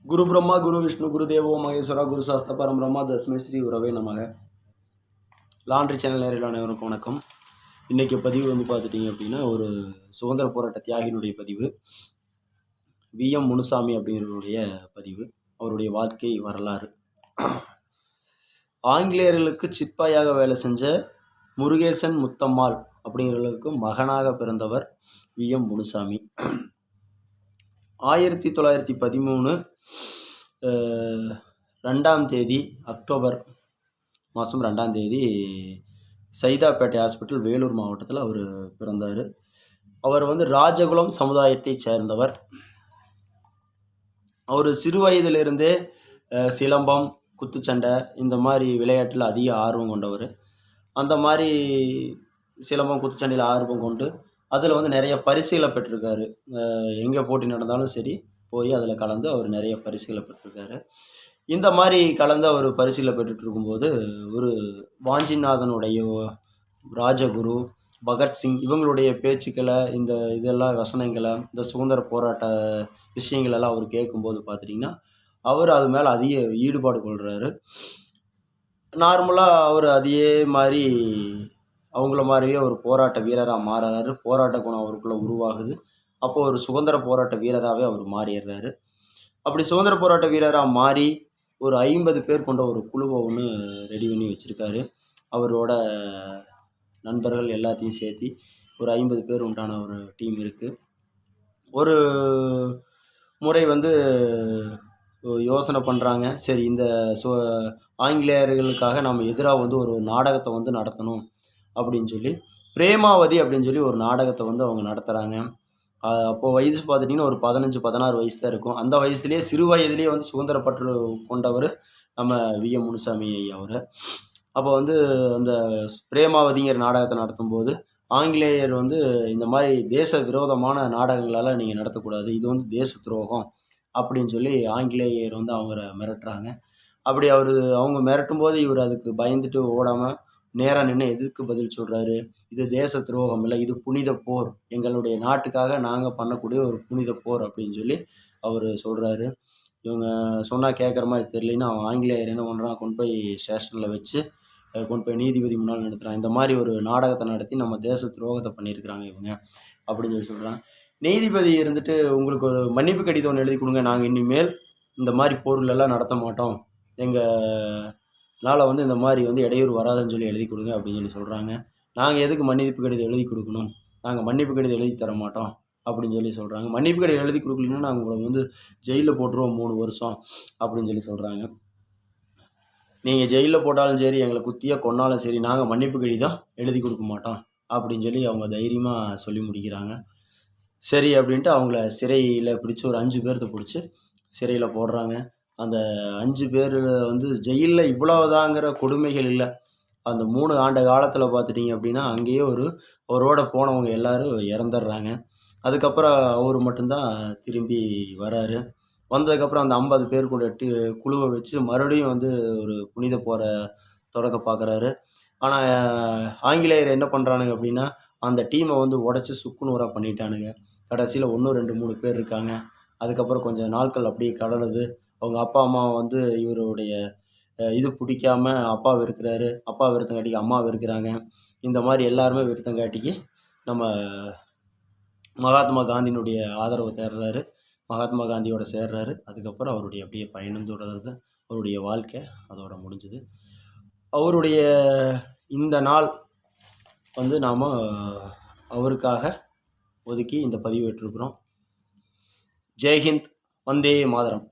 குரு பிரம்மா குரு விஷ்ணு குரு தேவோ மகேஸ்வரா குரு சாஸ்திர பரம் பிரம்மா தஸ்மை ஸ்ரீ உறவே நமக. லாண்ட்ரி சேனல் நேரில் அனைவருக்கும் வணக்கம். இன்றைக்கி பதிவு பார்த்துட்டிங்க அப்படின்னா ஒரு சுதந்திர போராட்ட தியாகியினுடைய பதிவு. விஎம் முனுசாமி அப்படிங்கிறவருடைய பதிவு, அவருடைய வாழ்க்கை வரலாறு. ஆங்கிலேயர்களுக்கு சிப்பாயாக வேலை செஞ்ச முருகேசன் முத்தம்மாள் அப்படிங்கிறவர்களுக்கு மகனாக பிறந்தவர் விஎம் முனுசாமி. 1913 2ஆம் தேதி அக்டோபர் மாதம் 2ஆம் தேதி சைதாப்பேட்டை ஹாஸ்பிட்டல் வேலூர் மாவட்டத்தில் அவர் பிறந்தார். அவர் ராஜகுலம் சமுதாயத்தை சேர்ந்தவர். அவர் சிறு வயதிலிருந்தே சிலம்பம், குத்துச்சண்டை இந்த மாதிரி விளையாட்டில் அதிக ஆர்வம் கொண்டவர். அந்த மாதிரி சிலம்பம், குத்துச்சண்டையில் ஆர்வம் கொண்டு அதில் நிறைய பரிசுகளை பெற்றிருக்காரு. எங்கே போட்டி நடந்தாலும் சரி போய் அதில் கலந்து அவர் நிறைய பரிசுகளை பெற்றிருக்காரு. இந்த மாதிரி கலந்து அவர் பரிசுகளை பெற்றுட்டு இருக்கும்போது ஒரு வாஞ்சிநாதனுடைய ராஜகுரு, பகத்சிங் இவங்களுடைய பேச்சுக்களை, இதெல்லாம் வசனங்களை, இந்த சுதந்திர போராட்ட விஷயங்களெல்லாம் அவர் கேட்கும்போது பார்த்துட்டிங்கன்னா அவர் அது மேலே அதிக ஈடுபாடு கொள்கிறாரு. நார்மலாக அவர் அதே மாதிரி அவங்கள மாதிரியே ஒரு போராட்ட வீரராக மாறுறாரு. போராட்ட குணம் அவருக்குள்ளே உருவாகுது. அப்போது ஒரு சுதந்திர போராட்ட வீரராகவே அவர் மாறிடுறாரு. அப்படி சுதந்திர போராட்ட வீரராக மாறி ஒரு 50 பேர் கொண்ட ஒரு குழுவை ஒன்று ரெடி பண்ணி வச்சுருக்காரு. அவரோட நண்பர்கள் எல்லாத்தையும் சேர்த்து ஒரு 50 பேர் உண்டான ஒரு டீம் இருக்குது. ஒரு முறை யோசனை பண்ணுறாங்க, சரி இந்த ஆங்கிலேயர்களுக்காக நம்ம எதிராக ஒரு நாடகத்தை நடத்தணும் அப்படின்னு சொல்லி பிரேமாவதி அப்படின்னு சொல்லி ஒரு நாடகத்தை அவங்க நடத்துகிறாங்க. அப்போது வயசு பார்த்துட்டிங்கன்னா ஒரு 15-16 வயசு தான் இருக்கும். அந்த வயசுலேயே சிறு வயதிலேயே சுதந்திரப்பற்று கொண்டவர் நம்ம விஎம் முனுசாமி அவர். அப்போ அந்த பிரேமாவதிங்கிற நாடகத்தை நடத்தும்போது ஆங்கிலேயர் இந்த மாதிரி தேச விரோதமான நாடகங்களால் நீங்கள் நடத்தக்கூடாது, இது தேச துரோகம் அப்படின்னு சொல்லி ஆங்கிலேயர் அவங்கள மிரட்டுறாங்க. அப்படி அவங்க மிரட்டும் போது இவர் அதுக்கு பயந்துட்டு ஓடாமல் நேராக நின்று எதுக்கு பதில் சொல்கிறாரு, இது தேச துரோகம் இல்லை, இது புனித போர், எங்களுடைய நாட்டுக்காக நாங்கள் பண்ணக்கூடிய ஒரு புனித போர் அப்படின்னு சொல்லி அவர் சொல்கிறாரு. இவங்க சொன்னால் கேட்குற மாதிரி தெரியலன்னு அவன் ஆங்கிலேயர் என்ன பண்ணுறான், கொண்டு போய் ஸ்டேஷனில் வச்சு கொண்டு போய் நீதிபதி முன்னால் நடத்துகிறான். இந்த மாதிரி ஒரு நாடகத்தை நடத்தி நம்ம தேச துரோகத்தை பண்ணியிருக்கிறாங்க இவங்க அப்படின்னு சொல்லி சொல்கிறான். நீதிபதி இருந்துட்டு உங்களுக்கு ஒரு மன்னிப்பு கடிதம் ஒன்று எழுதி கொடுங்க, நாங்கள் இனிமேல் இந்த மாதிரி போர்களெல்லாம் நடத்த மாட்டோம், எங்களால் இந்த மாதிரி இடையூறு வராதுன்னு சொல்லி எழுதி கொடுங்க அப்படின்னு சொல்லி சொல்கிறாங்க. நாங்கள் எதுக்கு மன்னிப்பு கடிதம் எழுதி கொடுக்கணும், நாங்கள் மன்னிப்பு கடிதம் எழுதி தர மாட்டோம் அப்படின்னு சொல்லி சொல்கிறாங்க. மன்னிப்பு கடிதம் எழுதி கொடுக்கலன்னா நாங்கள் உங்களை ஜெயிலில் போட்டுருவோம் 3 வருஷம் அப்படின்னு சொல்லி சொல்கிறாங்க. நீங்கள் ஜெயிலில் போட்டாலும் சரி, எங்களை குத்தியாக கொன்னாலும் சரி, நாங்கள் மன்னிப்பு கடிதம் எழுதி கொடுக்க மாட்டோம் அப்படின்னு சொல்லி அவங்க தைரியமாக சொல்லி முடிக்கிறாங்க. சரி அப்படின்ட்டு அவங்கள சிறையில் பிடிச்சி ஒரு 5 பேர்த்த பிடிச்சி சிறையில் போடுறாங்க. அந்த 5 பேர் ஜெயிலில் இவ்வளவுதாங்கிற கொடுமைகள் இல்லை. அந்த 3 ஆண்டு காலத்தில் பார்த்துட்டிங்க அப்படின்னா அங்கேயே அவரோட போனவங்க எல்லோரும் இறந்துடுறாங்க. அதுக்கப்புறம் அவர் மட்டும்தான் திரும்பி வராரு. வந்ததுக்கப்புறம் அந்த 50 பேர் கூட குழுவை வச்சு மறுபடியும் ஒரு புனித போரை தொடக்க பார்க்குறாரு. ஆனால் ஆங்கிலேயர் என்ன பண்ணுறானுங்க அப்படின்னா அந்த டீமை உடச்சி சுக்குநூறாக பண்ணிட்டானுங்க. கடைசியில் 1, 2, 3 பேர் இருக்காங்க. அதுக்கப்புறம் கொஞ்சம் நாட்கள் அப்படியே கடலுது. அவங்க அப்பா அம்மா இவருடைய இது பிடிக்காம அப்பா வெறுக்கிறாரு, அப்பா வெறுத்தங்காட்டிக்கு அம்மா வெறுக்கிறாங்க. இந்த மாதிரி எல்லாருமே வெறுத்தங்காட்டிக்கு நம்ம மகாத்மா காந்தியினுடைய ஆதரவை தேடுறாரு, மகாத்மா காந்தியோட சேர்றாரு. அதுக்கப்புறம் அவருடைய அப்படியே பயணம் தொடருது. அவருடைய வாழ்க்கை அதோட முடிஞ்சுது. அவருடைய இந்த நாள் நாம் அவருக்காக ஒதுக்கி இந்த பதிவு விட்டுருக்குறோம். ஜெய்ஹிந்த், வந்தே மாதரம்.